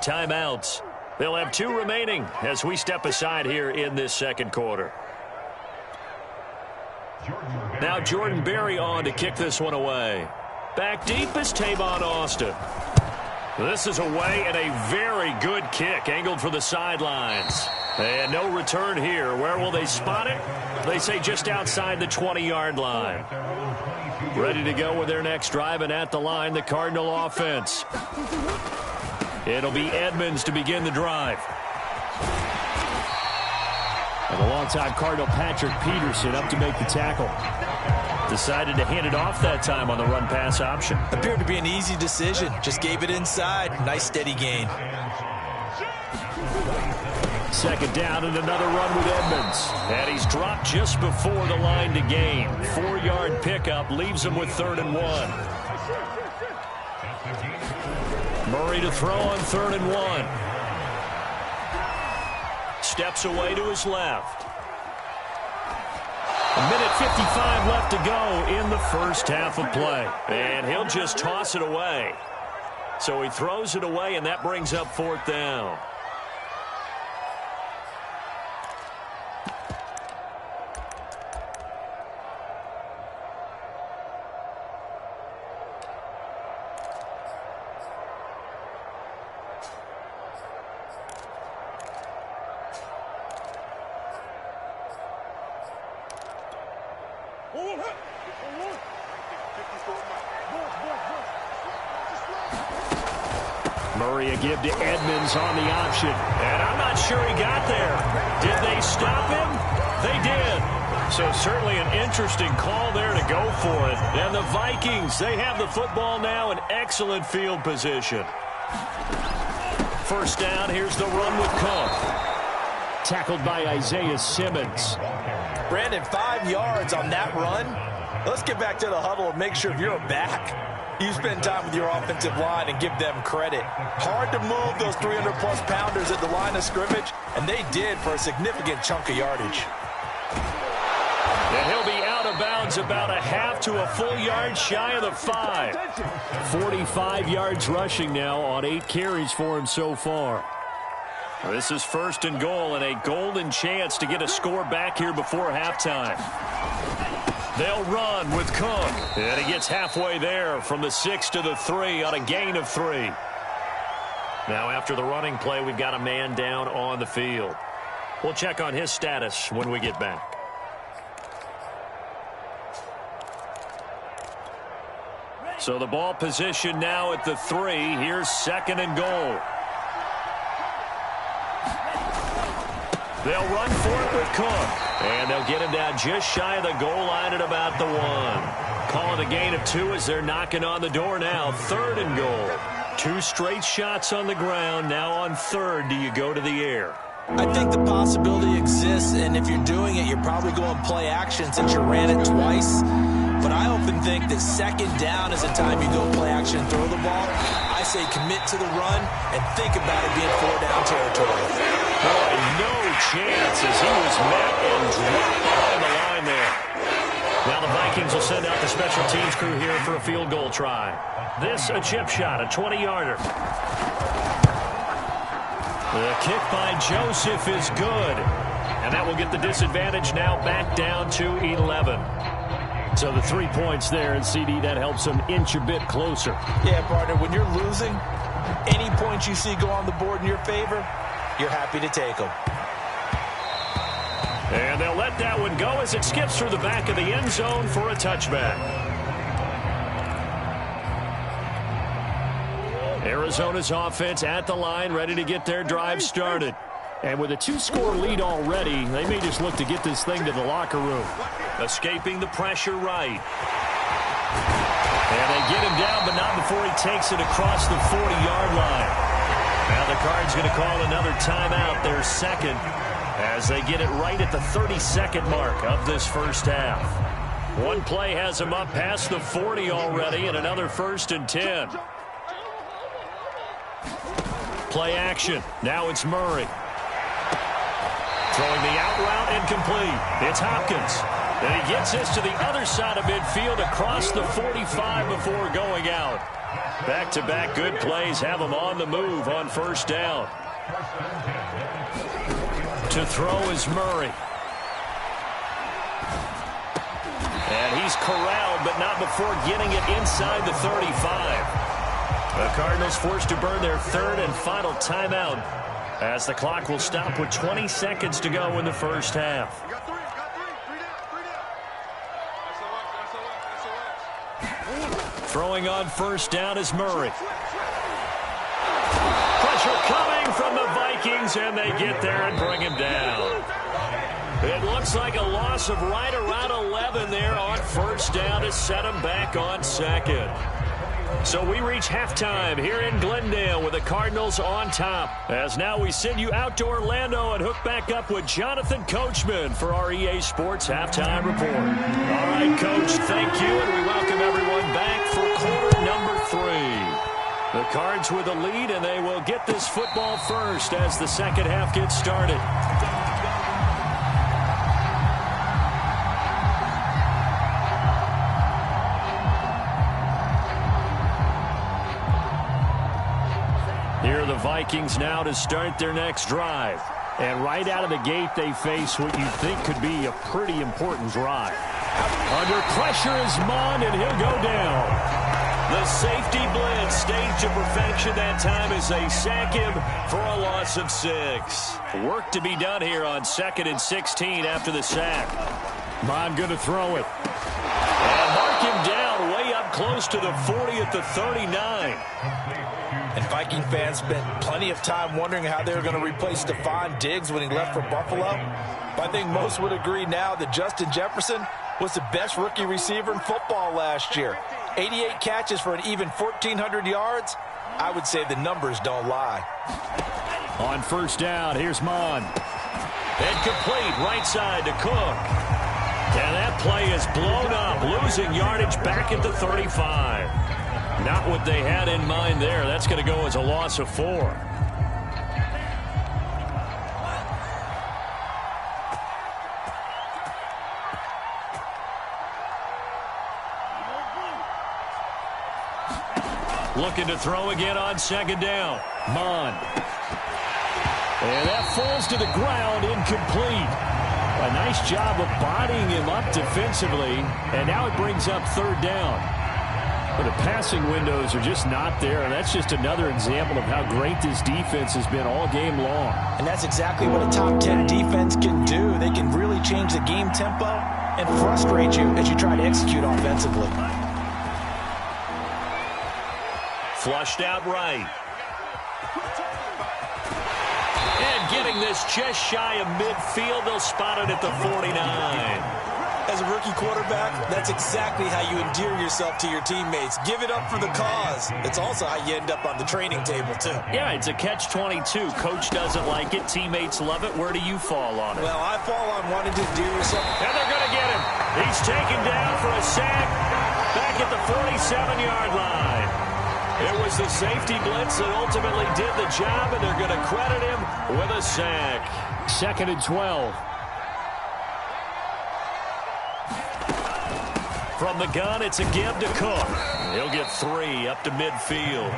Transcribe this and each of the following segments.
timeouts. They'll have 2 remaining as we step aside here in this second quarter. Now Jordan Berry on to kick this one away. Back deep is Tavon Austin. This is away and a very good kick angled for the sidelines. And no return here. Where will they spot it? They say just outside the 20-yard line. Ready to go with their next drive, and at the line, the Cardinal offense. It'll be Edmonds to begin the drive. And the longtime Cardinal Patrick Peterson up to make the tackle. Decided to hand it off that time on the run-pass option. Appeared to be an easy decision. Just gave it inside. Nice steady gain. Second down and another run with Edmonds. And he's dropped just before the line to gain. 4-yard pickup leaves him with 3rd and 1. Murray to throw on 3rd and 1. Steps away to his left. 1:55 left to go in the first half of play. And he'll just toss it away. So he throws it away, and that brings up 4th down. Murray a give to Edmonds on the option. And I'm not sure he got there. Did they stop him? They did. So certainly an interesting call there to go for it. And the Vikings, they have the football now in excellent field position. First down, here's the run with Cook. Tackled by Isaiah Simmons. Brandon, 5 yards on that run. Let's get back to the huddle and make sure if you're a back, you spend time with your offensive line and give them credit. Hard to move those 300-plus pounders at the line of scrimmage, and they did for a significant chunk of yardage. And he'll be out of bounds about a half to a full yard shy of the 5. 45 yards rushing now on 8 carries for him so far. This is 1st and goal and a golden chance to get a score back here before halftime. They'll run with Cook. And he gets halfway there from the 6 to the 3 on a gain of 3. Now after the running play, we've got a man down on the field. We'll check on his status when we get back. So the ball position now at the 3. Here's 2nd and goal. They'll run for it with Cook. And they'll get him down just shy of the goal line at about the 1. Call it a gain of 2 as they're knocking on the door now. 3rd and goal. 2 straight shots on the ground. Now on 3rd, do you go to the air? I think the possibility exists, and if you're doing it, you're probably going play action since you ran it twice. But I often think that 2nd down is the time you go play action and throw the ball. I say commit to the run and think about it being 4-down territory. Boy, no chance as he was met and dropped behind the line there. Now the Vikings will send out the special teams crew here for a field goal try. This a chip shot, a 20-yarder. The kick by Joseph is good. And that will get the disadvantage now back down to 11. So the 3 points there, and CD, that helps them inch a bit closer. Yeah, partner, when you're losing, any points you see go on the board in your favor, you're happy to take them. And they'll let that one go as it skips through the back of the end zone for a touchback. Arizona's offense at the line, ready to get their drive started. And with a 2-score lead already, they may just look to get this thing to the locker room. Escaping the pressure right. And they get him down, but not before he takes it across the 40-yard line. Now the Cards going to call another timeout, their 2nd, as they get it right at the 32nd mark of this first half. One play has them up past the 40 already, and another 1st and 10. Play action. Now it's Murray. Throwing the out route incomplete. It's Hopkins. And he gets this to the other side of midfield across the 45 before going out. Back-to-back good plays have him on the move on first down. To throw is Murray. And he's corralled, but not before getting it inside the 35. The Cardinals forced to burn their third and final timeout as the clock will stop with 20 seconds to go in the first half. Throwing on first down is Murray. Pressure coming from the Vikings, and they get there and bring him down. It looks like a loss of right around 11 there on first down to set him back on second. So we reach halftime here in Glendale with the Cardinals on top. As now we send you out to Orlando and hook back up with Jonathan Coachman for our EA Sports Halftime Report. All right, Coach, thank you, and we welcome everyone back for quarter number 3. The Cards with the lead, and they will get this football first as the second half gets started. Here are the Vikings now to start their next drive. And right out of the gate, they face what you think could be a pretty important drive. Under pressure is Mond, and he'll go down. The safety blitz staged to perfection that time as they sack him for a loss of 6. Work to be done here on 2nd and 16 after the sack. Mond going to throw it. And mark him down way up close to the 40 at the 39. And Viking fans spent plenty of time wondering how they were going to replace Stephon Diggs when he left for Buffalo. But I think most would agree now that Justin Jefferson was the best rookie receiver in football last year. 88 catches for an even 1,400 yards. I would say the numbers don't lie. On first down, here's Mond. And complete right side to Cook. And that play is blown up, losing yardage back at the 35. Not what they had in mind there. That's going to go as a loss of 4. Looking to throw again on second down. Mond. And that falls to the ground, incomplete. A nice job of bodying him up defensively, and now it brings up third down. But the passing windows are just not there, and that's just another example of how great this defense has been all game long. And that's exactly what a top 10 defense can do. They can really change the game tempo and frustrate you as you try to execute offensively. Flushed out right. And getting this just shy of midfield, they'll spot it at the 49. As a rookie quarterback, that's exactly how you endear yourself to your teammates. Give it up for the cause. It's also how you end up on the training table, too. Yeah, it's a catch-22. Coach doesn't like it. Teammates love it. Where do you fall on it? Well, I fall on wanting to endear yourself. And they're going to get him. He's taken down for a sack back at the 47-yard line. It was the safety blitz that ultimately did the job, and they're going to credit him with a sack. 2nd and 12. From the gun, it's a give to Cook. He'll get 3 up to midfield.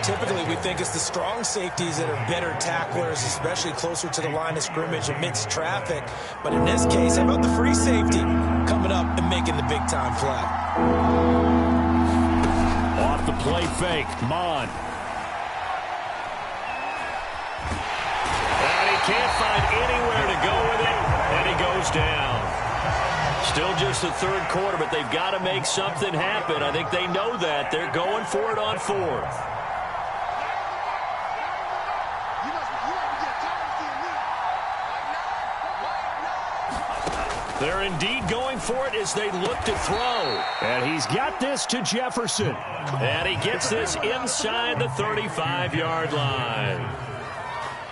Typically, we think it's the strong safeties that are better tacklers, especially closer to the line of scrimmage amidst traffic. But in this case, how about the free safety coming up and making the big-time play? Off the play fake, Mond. And he can't find anywhere to go with it, and he goes down. Still just the third quarter, but they've got to make something happen. I think they know that. They're going for it on 4th. They're indeed going for it as they look to throw. And he's got this to Jefferson. And he gets this inside the 35-yard line.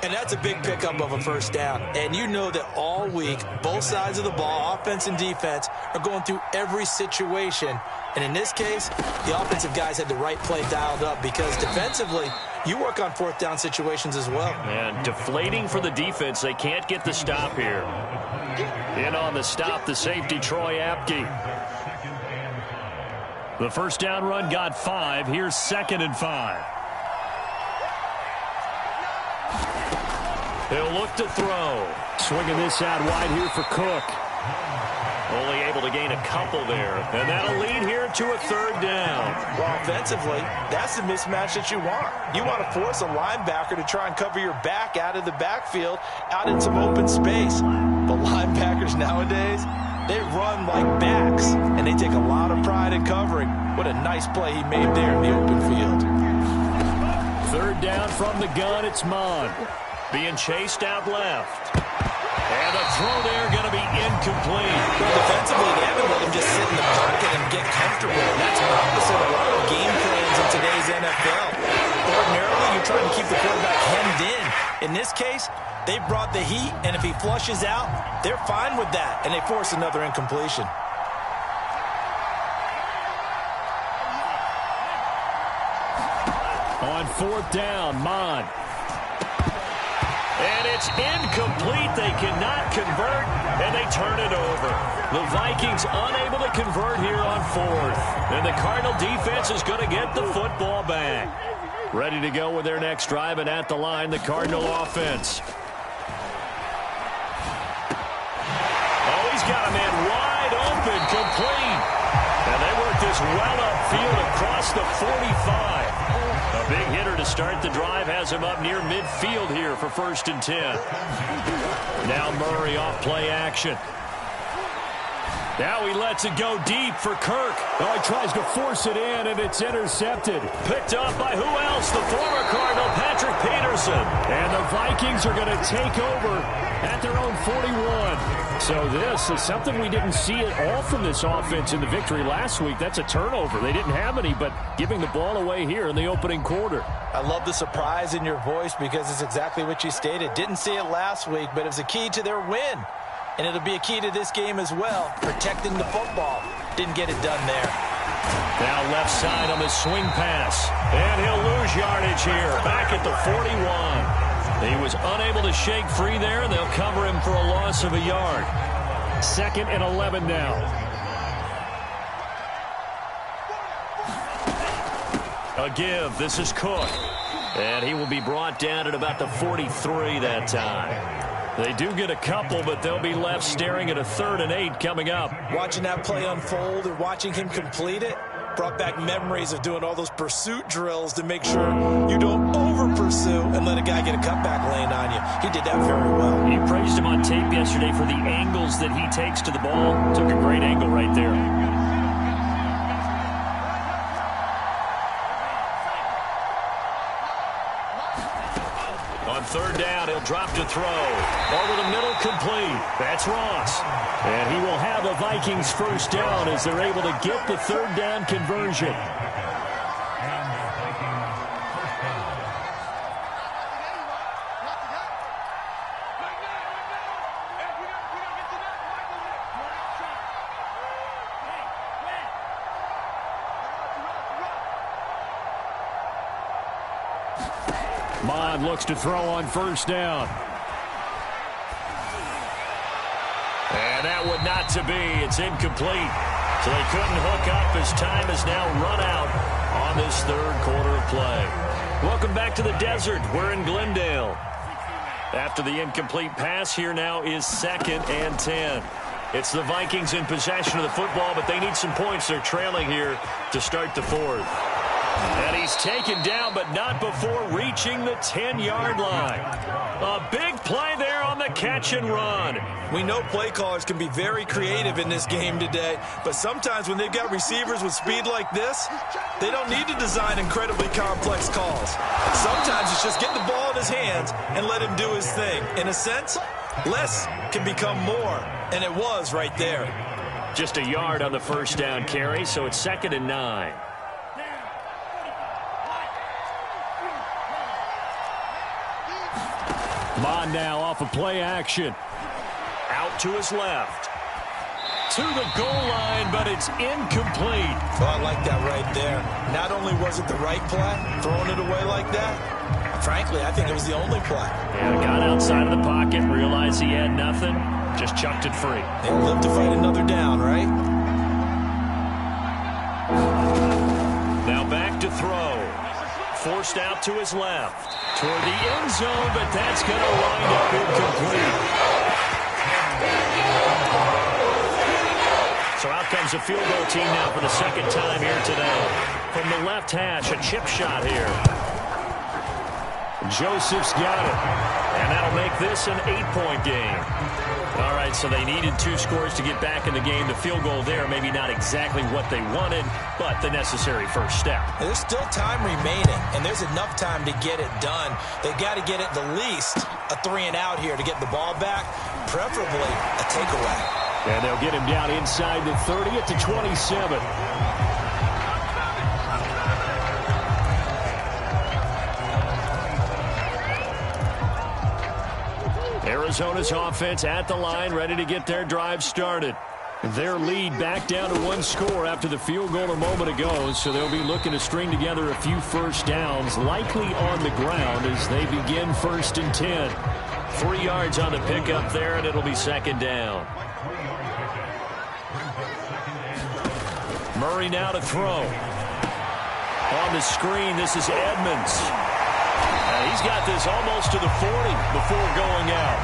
And that's a big pickup of a first down. And you know that all week, both sides of the ball, offense and defense, are going through every situation. And in this case, the offensive guys had the right play dialed up because defensively, you work on 4th down situations as well. And deflating for the defense. They can't get the stop here. In on the stop, the safety, Troy Apke. The first down run got 5. Here's 2nd and 5. He'll look to throw. Swinging this out wide here for Cook. Only able to gain a couple there. And that'll lead here to a 3rd down. Well, offensively, that's the mismatch that you want. You want to force a linebacker to try and cover your back out of the backfield, out in some open space. But linebackers nowadays, they run like backs, and they take a lot of pride in covering. What a nice play he made there in the open field. 3rd down from the gun, it's Mond. Being chased out left. And the throw there going to be incomplete. Well, defensively, they haven't let him just sit in the pocket and get comfortable. And that's opposite a lot of game plans in today's NFL. Ordinarily, you're trying to keep the quarterback hemmed in. In this case, they brought the heat, and if he flushes out, they're fine with that, and they force another incompletion. On 4th down, Mond. And it's incomplete. They cannot convert, and they turn it over. The Vikings unable to convert here on 4th. And the Cardinal defense is going to get the football back. Ready to go with their next drive, and at the line, the Cardinal offense. Oh, he's got a man wide open, complete. And they work this well upfield across the 45. A big hitter to start the drive has him up near midfield here for 1st and 10. Now Murray off play action. Now he lets it go deep for Kirk. Oh, he tries to force it in, and it's intercepted. Picked up by who else? The former Cardinal, Patrick Peterson. And the Vikings are going to take over at their own 41. So this is something we didn't see at all from this offense in the victory last week. That's a turnover. They didn't have any, but giving the ball away here in the opening quarter. I love the surprise in your voice because it's exactly what you stated. Didn't see it last week, but it was a key to their win. And it'll be a key to this game as well, protecting the football. Didn't get it done there. Now left side on the swing pass. And he'll lose yardage here, back at the 41. He was unable to shake free there, and they'll cover him for a loss of a yard. 2nd and 11 now. A give. This is Cook. And he will be brought down at about the 43 that time. They do get a couple, but they'll be left staring at a 3rd and 8 coming up. Watching that play unfold and watching him complete it brought back memories of doing all those pursuit drills to make sure you don't over-pursue and let a guy get a cutback lane on you. He did that very well. You praised him on tape yesterday for the angles that he takes to the ball. Took a great angle right there. On 3rd down, he'll drop to throw. Over the middle, complete. That's Ross. And he will have the Vikings 1st down as they're able to get the 3rd down conversion. Mond looks to throw on 1st down. And that would not to be. It's incomplete. So they couldn't hook up as time has now run out on this 3rd quarter of play. Welcome back to the desert. We're in Glendale. After the incomplete pass, here now is 2nd and 10. It's the Vikings in possession of the football, but they need some points. They're trailing here to start the 4th. And he's taken down, but not before reaching the 10-yard line. A big play there on the catch and run. We know play callers can be very creative in this game today, but sometimes when they've got receivers with speed like this, they don't need to design incredibly complex calls. Sometimes it's just get the ball in his hands and let him do his thing. In a sense, less can become more, and it was right there. Just a yard on the 1st down carry, so it's 2nd and 9. Mond now off of play action. Out to his left. To the goal line, but it's incomplete. Oh, I like that right there. Not only was it the right play, throwing it away like that, I Frankly, I think it was the only play. Yeah, got outside of the pocket, realized he had nothing, just chucked it free. They'll live to fight another down, right? Now back to throw. Forced out to his left. Toward the end zone, but that's going to wind up incomplete. So out comes a field goal team now for the second time here today. From the left hash, a chip shot here. Joseph's got it. And that'll make this an 8-point game. All right, so they needed 2 scores to get back in the game. The field goal there, maybe not exactly what they wanted, but the necessary first step. There's still time remaining, and there's enough time to get it done. They've got to get at the least a 3-and-out here to get the ball back, preferably a takeaway. And they'll get him down inside the 30 at the 27. Arizona's offense at the line, ready to get their drive started. Their lead back down to 1 score after the field goal a moment ago, so they'll be looking to string together a few first downs, likely on the ground as they begin 1st and 10. 3 yards on the pickup there, and it'll be 2nd down. Murray now to throw. On the screen, this is Edmonds. He's got this almost to the 40 before going out.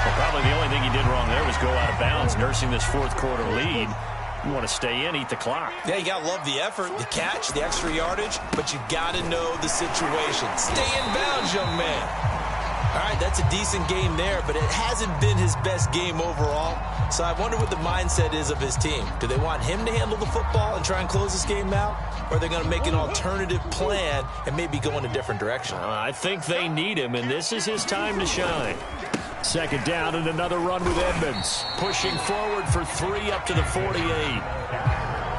Well, probably the only thing he did wrong there was go out of bounds, nursing this 4th quarter lead. You want to stay in, eat the clock. Yeah, you got to love the effort, the catch, the extra yardage, but you got to know the situation. Stay in bounds, young man. All right, that's a decent game there, but it hasn't been his best game overall. So I wonder what the mindset is of his team. Do they want him to handle the football and try and close this game out? Or are they going to make an alternative plan and maybe go in a different direction? I think they need him, and this is his time to shine. 2nd down and another run with Edmonds. Pushing forward for 3 up to the 48.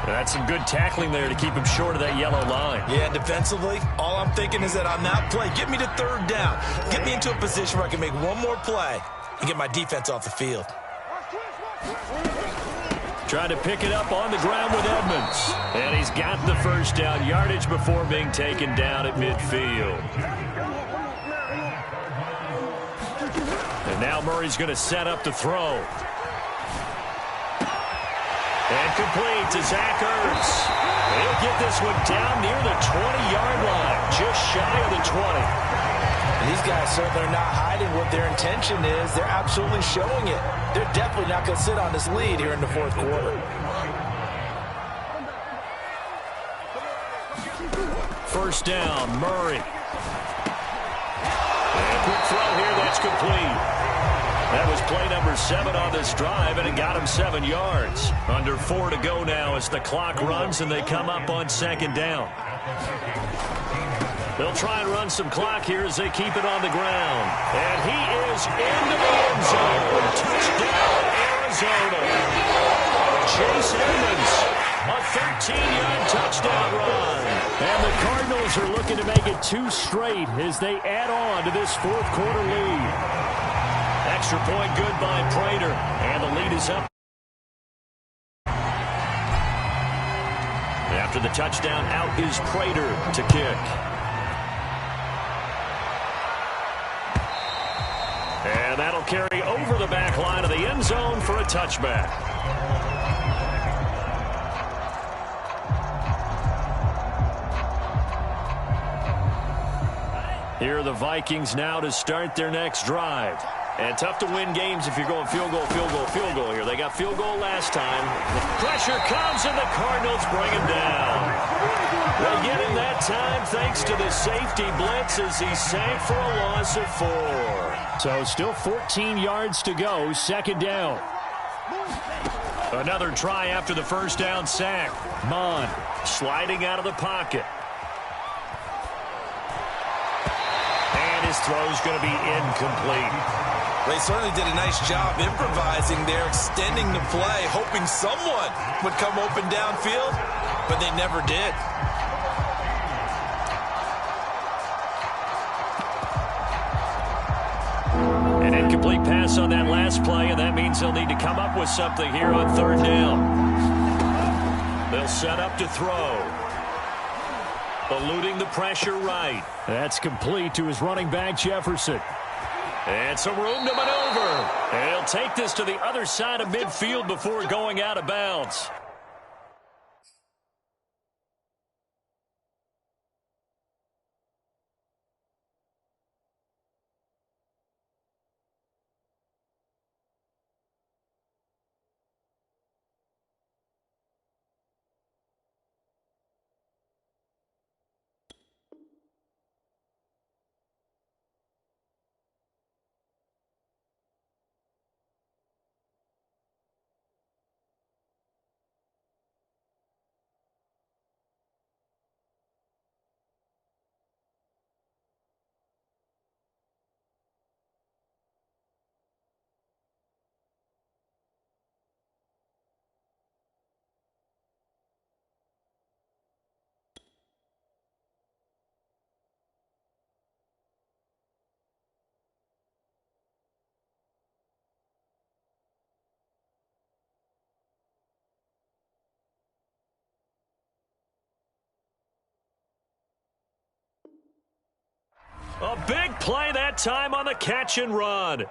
That's some good tackling there to keep him short of that yellow line. Yeah, defensively, all I'm thinking is that on that play, get me to 3rd down. Get me into a position where I can make one more play and get my defense off the field. Trying to pick it up on the ground with Edmonds. And he's got the 1st down yardage before being taken down at midfield. And now Murray's going to set up the throw. And complete to Zach Ertz. He'll get this one down near the 20-yard line, just shy of the 20. And these guys certainly are not hiding what their intention is. They're absolutely showing it. They're definitely not going to sit on this lead here in the 4th quarter. 1st down, Murray. And quick throw here, that's complete. That was play number 7 on this drive, and it got him 7 yards. Under 4 to go now as the clock runs, and they come up on 2nd down. They'll try and run some clock here as they keep it on the ground. And he is into the end zone. Touchdown, Arizona. Chase Edmonds, a 13-yard touchdown run. And the Cardinals are looking to make it 2 straight as they add on to this 4th quarter lead. Extra point good by Prater, and the lead is up. After the touchdown, out is Prater to kick. And that'll carry over the back line of the end zone for a touchback. Here are the Vikings now to start their next drive. And tough to win games if you're going field goal, field goal, field goal here. They got field goal last time. The pressure comes, and the Cardinals bring him down. They get him that time thanks to the safety blitz as he sank for a loss of 4. So still 14 yards to go, 2nd down. Another try after the 1st down sack. Mon sliding out of the pocket. And his throw's going to be incomplete. They certainly did a nice job improvising there, extending the play, hoping someone would come open downfield, but they never did. An incomplete pass on that last play, and that means they'll need to come up with something here on 3rd down. They'll set up to throw. Eluding the pressure right. That's complete to his running back, Jefferson. And some room to maneuver. And he'll take this to the other side of midfield before going out of bounds. A big play that time on the catch and run.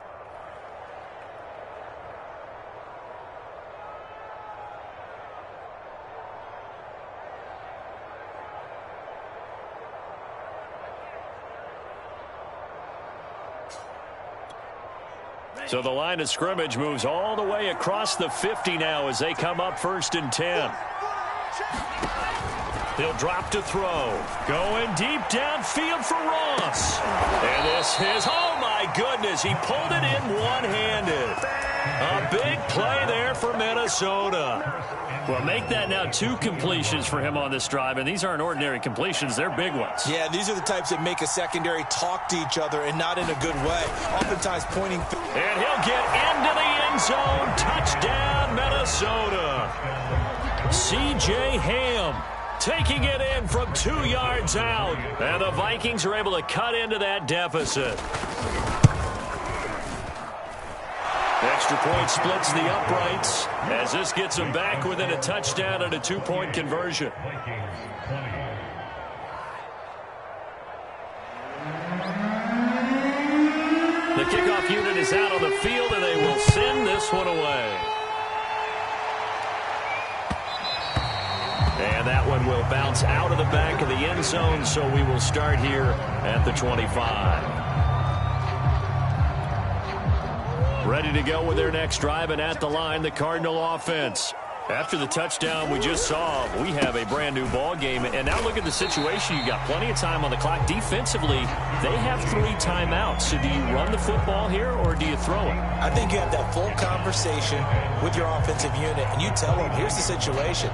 So the line of scrimmage moves all the way across the 50 now as they come up 1st and 10. He'll drop to throw. Going deep downfield for Ross. And this is, oh my goodness, he pulled it in one-handed. A big play there for Minnesota. Well, make that now 2 completions for him on this drive, and these aren't ordinary completions. They're big ones. Yeah, these are the types that make a secondary talk to each other and not in a good way. Oftentimes pointing. And he'll get into the end zone. Touchdown, Minnesota. C.J. Ham taking it in from 2 yards out. And the Vikings are able to cut into that deficit. Extra point splits the uprights as this gets them back within a touchdown and a 2-point conversion. The kickoff unit is out on the field, and they will send this one away. And that one will bounce out of the back of the end zone, so we will start here at the 25. Ready to go with their next drive, and at the line, the Cardinal offense. After the touchdown we just saw, we have a brand-new ball game. And now look at the situation. You got plenty of time on the clock. Defensively, they have 3 timeouts. So do you run the football here, or do you throw it? I think you have that full conversation with your offensive unit, and you tell them, here's the situation.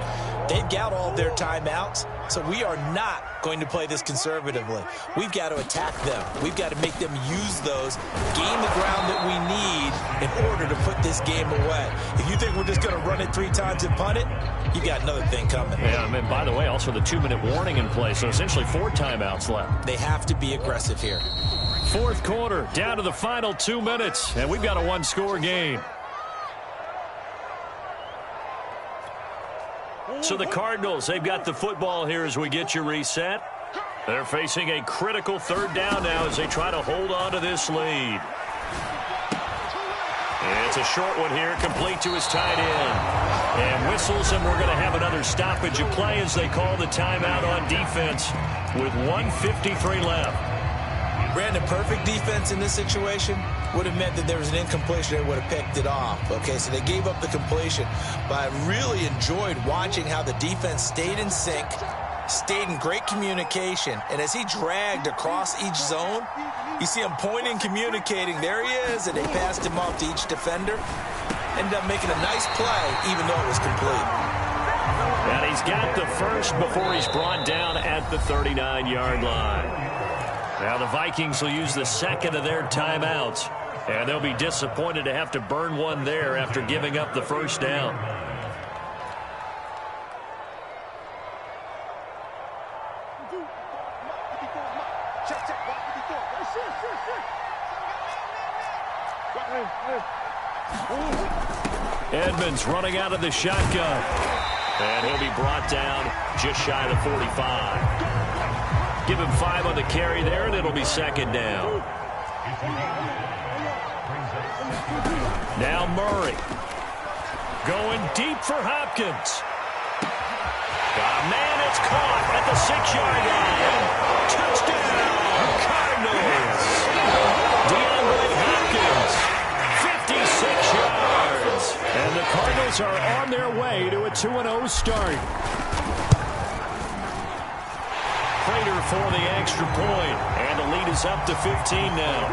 They've got all their timeouts, so we are not going to play this conservatively. We've got to attack them. We've got to make them use those, gain the ground that we need in order to put this game away. If you think we're just going to run it 3 times and punt it, you've got another thing coming. Yeah, and by the way, also the 2-minute warning in play, so essentially 4 timeouts left. They have to be aggressive here. 4th quarter, down to the final 2 minutes, and we've got a 1-score game. So the Cardinals, they've got the football here as we get you reset. They're facing a critical 3rd down now as they try to hold on to this lead. It's a short one here, complete to his tight end. And whistles, and we're going to have another stoppage of play as they call the timeout on defense with 1:53 left. Brandon, perfect defense in this situation would have meant that there was an incompletion. They would have picked it off. Okay, so they gave up the completion. But I really enjoyed watching how the defense stayed in sync, stayed in great communication. And as he dragged across each zone, you see him pointing, communicating. There he is, and they passed him off to each defender. Ended up making a nice play, even though it was complete. And he's got the first before he's brought down at the 39-yard line. Now the Vikings will use the 2nd of their timeouts, and they'll be disappointed to have to burn one there after giving up the 1st down. Edmonds running out of the shotgun, and he'll be brought down just shy of the 45. Give him 5 on the carry there, and it'll be second down. Now Murray. Going deep for Hopkins. Got a man, it's caught at the 6-yard line. Touchdown, Cardinals. DeAndre Hopkins, 56 yards. And the Cardinals are on their way to a 2-0 start. Prater for the extra point, and the lead is up to 15 now.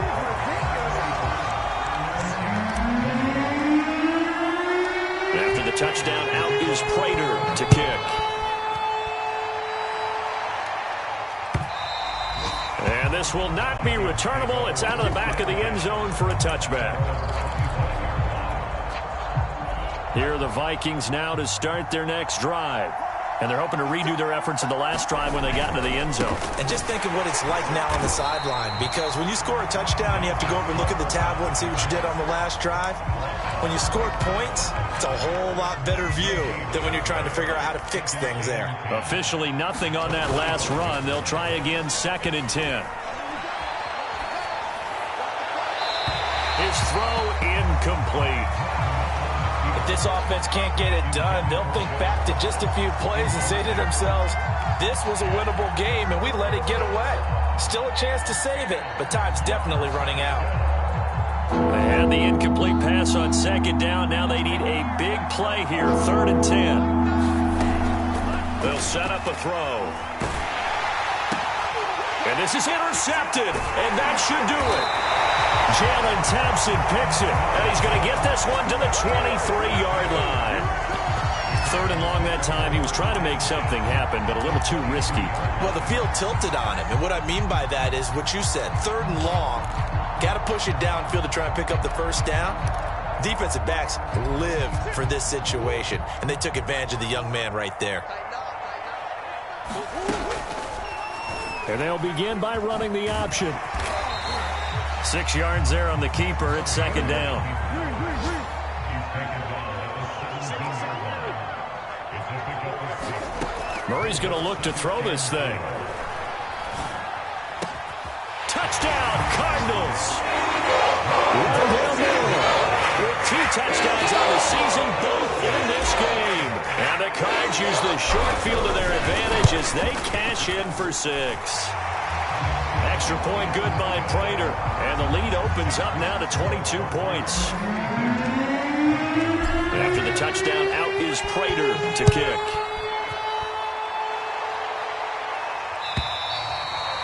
After the touchdown, out is Prater to kick. And this will not be returnable. It's out of the back of the end zone for a touchback. Here are the Vikings now to start their next drive. And they're hoping to redo their efforts in the last drive when they got into the end zone. And just think of what it's like now on the sideline, because when you score a touchdown, you have to go over and look at the tablet and see what you did on the last drive. When you scored points, it's a whole lot better view than when you're trying to figure out how to fix things there. Officially nothing on that last run. They'll try again, 2nd and 10. His throw incomplete. If this offense can't get it done, they'll think back to just a few plays and say to themselves, this was a winnable game and we let it get away. Still a chance to save it, but time's definitely running out. They had the incomplete pass on 2nd down. Now they need a big play here, 3rd and 10. They'll set up a throw. And this is intercepted, and that should do it. Jalen Thompson picks it, and he's going to get this one to the 23-yard line. 3rd and long that time. He was trying to make something happen, but a little too risky. Well, the field tilted on him, and what I mean by that is what you said. 3rd and long, got to push it downfield to try and pick up the first down. Defensive backs live for this situation, and they took advantage of the young man right there. And they'll begin by running the option. 6 yards there on the keeper. It's 2nd down. Murray's going to look to throw this thing. Touchdown, Cardinals. With 2 touchdowns on the season, both in this game. And the Cards use the short field to their advantage as they cash in for 6. Extra point good by Prater. And the lead opens up now to 22 points. After the touchdown, out is Prater to kick.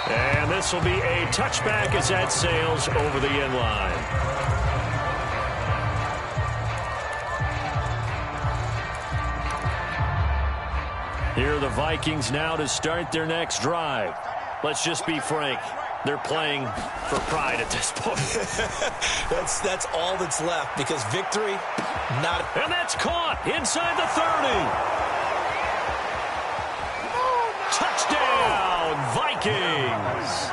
And this will be a touchback as that sails over the end line. Here are the Vikings now to start their next drive. Let's just be frank. They're playing for pride at this point. That's all that's left, because victory, not... And that's caught inside the 30. Touchdown, Vikings.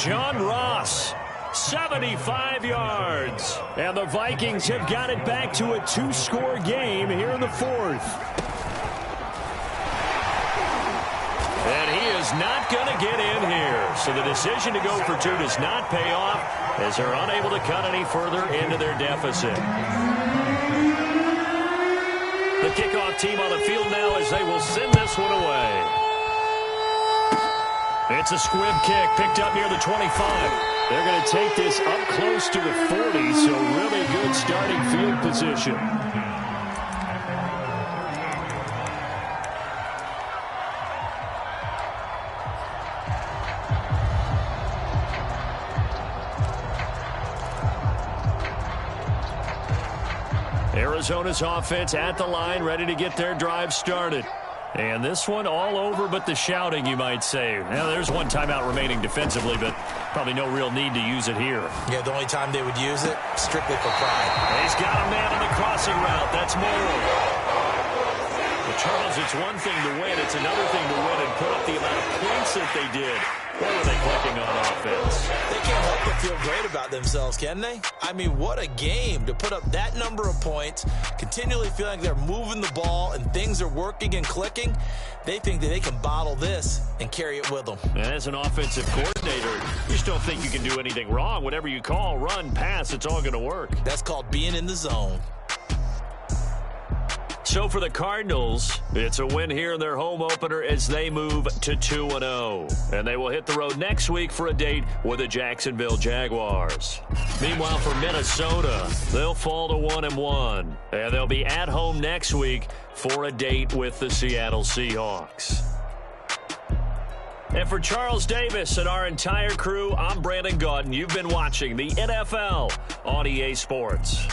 John Ross, 75 yards. And the Vikings have got it back to a 2-score game here in the 4th. And he is not going to get in here. So the decision to go for 2 does not pay off as they're unable to cut any further into their deficit. The kickoff team on the field now as they will send this one away. It's a squib kick picked up near the 25. They're going to take this up close to the 40, so really good starting field position. Arizona's offense at the line, ready to get their drive started. And this one all over but the shouting, you might say. Now, there's one timeout remaining defensively, but probably no real need to use it here. Yeah, the only time they would use it, strictly for pride. He's got a man on the crossing route. That's Moore. Well, Charles, it's one thing to win. It's another thing to win and put up the amount of points that they did. What were they clicking on offense? They can't help can feel great about themselves, can they? I mean, what a game to put up that number of points, continually feeling like they're moving the ball and things are working and clicking. They think that they can bottle this and carry it with them. And as an offensive coordinator, you just don't think you can do anything wrong. Whatever you call, run, pass, it's all going to work. That's called being in the zone. So for the Cardinals, it's a win here in their home opener as they move to 2-0. And they will hit the road next week for a date with the Jacksonville Jaguars. Meanwhile, for Minnesota, they'll fall to 1-1. And they'll be at home next week for a date with the Seattle Seahawks. And for Charles Davis and our entire crew, I'm Brandon Gaudin. You've been watching the NFL on EA Sports.